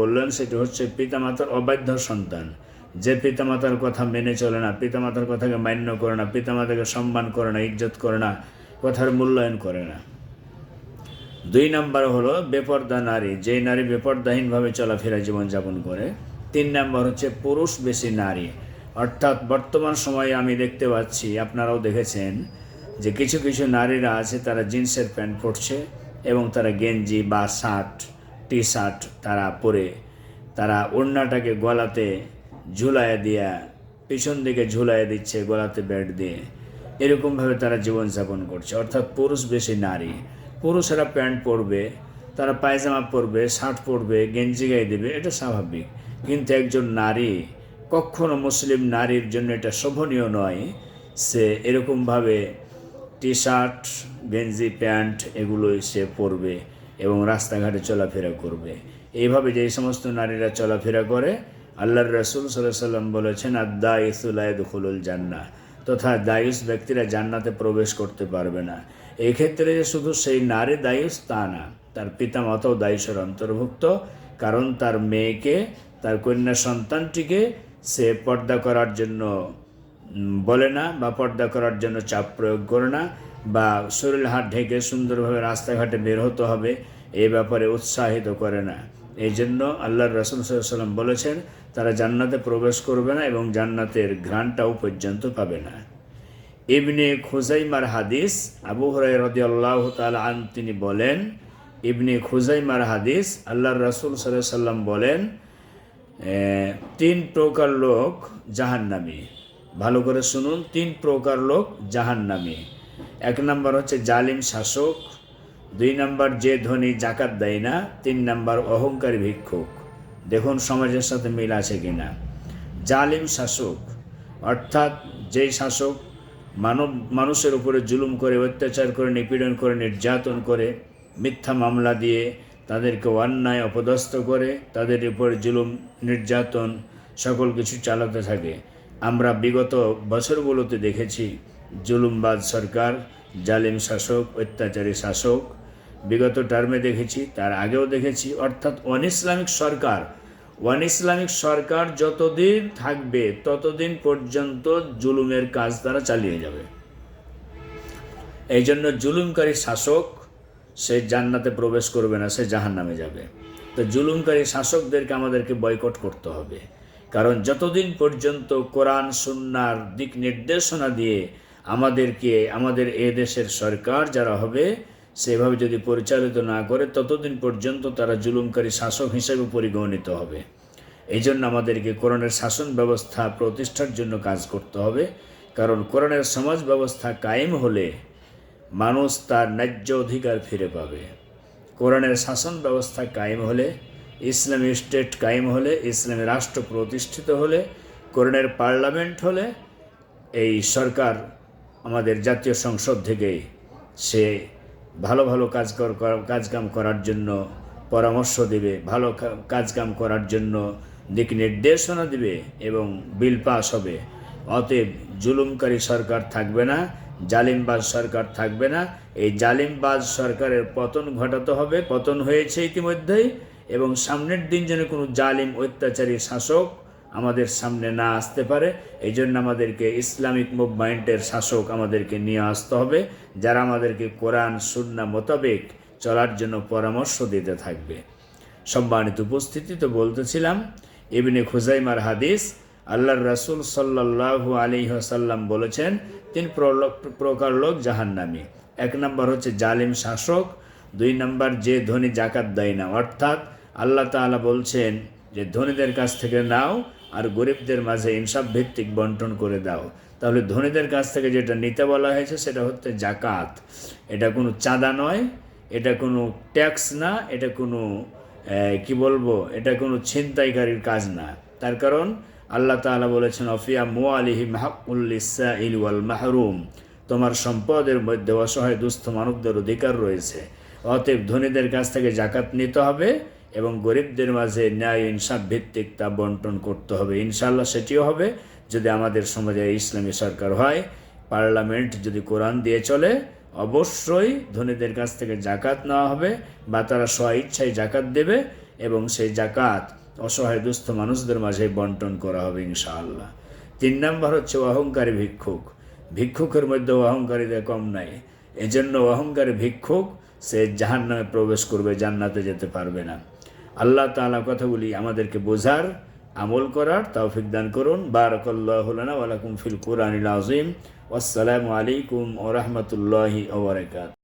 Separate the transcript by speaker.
Speaker 1: বললেন সেটি হচ্ছে পিতামাতার অবাধ্য সন্তান, যে পিতামাতার কথা মেনে চলে না, পিতামাতার কথাকে মান্য করে না, পিতামাতাকে সম্মান করে না, ইজ্জত করে না, কথার মূল্যায়ন করে না। 2 নাম্বার হলো বেপর্দা নারী, যেই নারী বেপর্দাহীনভাবে চলাফেরা জীবনযাপন করে। 3 নাম্বার হচ্ছে পুরুষ বেশি নারী, অর্থাৎ বর্তমান সময়ে আমি দেখতে পাচ্ছি, আপনারাও দেখেছেন যে কিছু কিছু নারীরা আছে তারা জিন্সের প্যান্ট পরছে এবং তারা গেঞ্জি বা শার্ট, টি শার্ট তারা পরে তারা ওড়নাটাকে গলাতে ঝুলাইয়া দিয়া পিছন দিকে ঝুলাইয়া দিচ্ছে গলাতে ব্যাট দিয়ে, এরকমভাবে তারা জীবনযাপন করছে। অর্থাৎ পুরুষ বেশি নারী। পুরুষেরা প্যান্ট পরবে, তারা পায়জামা পরবে, শার্ট পরবে, গেঞ্জি গায়ে দেবে, এটা স্বাভাবিক। কিন্তু একজন নারী, কখনো মুসলিম নারীর জন্য এটা শোভনীয় নয় সে এরকমভাবে টি শার্ট, গেঞ্জি, প্যান্ট এগুলোই সে পরবে এবং রাস্তাঘাটে চলাফেরা করবে। এইভাবে যেই সমস্ত নারীরা চলাফেরা করে, আল্লাহর রাসূল সাল্লাল্লাহু আলাইহি ওয়াসাল্লাম বলেছেন, আদ-দায়িসু লা ইয়াদখুলুল জান্নাহ, তথা দায়ুস ব্যক্তিরা জান্নাতে প্রবেশ করতে পারবে না। এই ক্ষেত্রে যে শুধু সেই নারী দায়ুস তা না, তার পিতামাতাও দায়ুসের অন্তর্ভুক্ত, কারণ তার মেয়েকে, তার কন্যা সন্তানটিকে সে পর্দা করার জন্য বলে না বা পর্দা করার জন্য চাপ প্রয়োগ করে না, বা শরীর হাত ঢেকে সুন্দরভাবে রাস্তাঘাটে বের হতে হবে এই ব্যাপারে উৎসাহিত করে না। এই জন্য আল্লাহর রাসূল সাল্লাল্লাহু আলাইহি ওয়াসাল্লাম বলেছেন তারা জান্নাতে প্রবেশ করবে না এবং জান্নাতের ঘ্রাণটাও পর্যন্ত পাবে না। ইবনে খুজাইমার হাদিস, আবু হুরায়রা রাদিয়াল্লাহু তাআলা আনহু তিনি বলেন, ইবনে খুজাইমার হাদিস, আল্লাহর রাসূল সাল্লাল্লাহু আলাইহি ওয়াসাল্লাম বলেন 3 প্রকার লোক জাহান্নামী। ভালো করে শুনুন, 3 প্রকার লোক জাহান্নামী। 1 নাম্বার হচ্ছে জালিম শাসক, 2 নাম্বার যে ধনী জাকাত দেয় না, 3 নাম্বার অহংকারী ভিক্ষুক। দেখুন সমাজের সাথে মিল আছে কিনা। জালিম শাসক অর্থাৎ যেই শাসক মানুষের উপরে জুলুম করে, অত্যাচার করে, নিপীড়ন করে, নির্যাতন করে, মিথ্যা মামলা দিয়ে তাদেরকে অন্যায় অপদস্থ করে, তাদের উপরে জুলুম নির্যাতন সকল কিছু চালাতে থাকে। আমরা বিগত বছরগুলোতে দেখেছি জুলুমবাজ সরকার, জালিম শাসক, অত্যাচারী শাসক, বিগত টার্মে দেখেছি, তার আগেও দেখেছি। অর্থাৎ ইসলামিক সরকার যতদিন থাকবে ততদিন পর্যন্ত জুলুমের কাজ তারা চালিয়ে যাবে। এই জন্য জুলুমকারী শাসক সে জান্নাতে প্রবেশ করবে না, সে জাহান্নামে যাবে। তো জুলুমকারী শাসকদেরকে আমাদেরকে বয়কট করতে হবে, কারণ যতদিন পর্যন্ত কোরআন সুন্নাহর দিক নির্দেশনা দিয়ে আমাদের এ দেশের সরকার যারা হবে সেভাবে যদি পরিচালিত না করে, ততদিন পর্যন্ত তারা জুলুমকারী শাসক হিসেবে পরিগণিত হবে। এই জন্য আমাদেরকে কোরআনের শাসন ব্যবস্থা প্রতিষ্ঠার জন্য কাজ করতে হবে, কারণ কোরআনের সমাজ ব্যবস্থা কায়েম হলে মানুষ তার ন্যায্য অধিকার ফিরে পাবে। কোরআনের শাসন ব্যবস্থা কায়েম হলে, ইসলামী স্টেট কায়েম হলে, ইসলামী রাষ্ট্র প্রতিষ্ঠিত হলে, কোরআনের পার্লামেন্ট হলে, এই সরকার আমাদের জাতীয় সংসদ থেকে সে ভালো ভালো কাজকাম করার জন্য পরামর্শ দেবে, ভালো কাজকাম করার জন্য দিক নির্দেশনা দিবে এবং বিল পাস হবে। অতএব জুলুমকারী সরকার থাকবে না, জালিমবাজ সরকার থাকবে না। এই জালিমবাজ সরকারের পতন ঘটাতে হবে, পতন হয়েছে ইতিমধ্যেই, এবং সামনের দিন যেন কোনো জালিম অত্যাচারী শাসক আমাদের সামনে না আসতে পারে। এই জন্য আমাদেরকে ইসলামিক মুভমেন্টের শাসক আমাদেরকে নিয়ে আসতে হবে, যারা আমাদেরকে কোরআন সুন্নাহ মোতাবেক চলার জন্য পরামর্শ দিতে থাকবে। সম্মানিত উপস্থিতি, তো বলতেছিলাম ইবনে খুজাইমার হাদিস, আল্লাহর রাসূল সাল্লাল্লাহু আলাইহি ওয়াসাল্লাম বলেছেন 3 প্রকার লোক জাহান্নামী। 1 নাম্বার হচ্ছে জালিম শাসক, 2 নাম্বার যে ধনী জাকাত দেয় না। অর্থাৎ আল্লাহ তাআলা বলছেন যে ধনীদের কাছ থেকে নাও আর গরিবদের মাঝে ইনসাফ ভিত্তিক বন্টন করে দাও। তাহলে ধনীদের কাছ থেকে যেটা নিতে বলা হয়েছে সেটা হচ্ছে জাকাত। এটা কোনো চাঁদা নয়, এটা কোনো ট্যাক্স না, এটা কোনো এটা কোনো ছিনতাইকারীর কাজ না। তার কারণ আল্লাহ তাআলা বলেছেন, অফিয়া মুআলিহিম হাক্কুল লিসাইল ওয়াল মাহরুম, তোমার সম্পদের মধ্যে অসহায় দুস্থ মানবদের অধিকার রয়েছে। অতএব ধনীদের কাছ থেকে জাকাত নিতে হবে এবং গরিবদের মাঝে ন্যায় ইনসাফ ভিত্তিক তা বন্টন করতে হবে। ইনশাআল্লাহ সেটিও হবে যদি আমাদের সমাজে ইসলামী সরকার হয়, পার্লামেন্ট যদি কোরআন দিয়ে চলে। অবশ্যই ধনীদের কাছ থেকে জাকাত নেওয়া হবে বা তারা স্ব ইচ্ছায় জাকাত দেবে এবং সেই জাকাত অসহায় দুস্থ মানুষদের মাঝে বন্টন করা হবে ইনশাআল্লাহ। 3 নম্বর হচ্ছে অহংকারী ভিক্ষুক। ভিক্ষুকের মধ্যে অহংকারীদের কম নাই। এজন্য অহংকারী ভিক্ষুক সে জাহান্নামে প্রবেশ করবে, জান্নাতে যেতে পারবে না। আল্লাহ তাআলা কথাগুলি আমাদেরকে বোঝার, আমল করার তৌফিক দান করুন। বারাকাল্লাহু লানা ওয়া লাকুম ফিল কুরআনিল আযীম। ওয়াসসালামু আলাইকুম ওয়া রাহমাতুল্লাহি ওয়া বারাকাতুহু।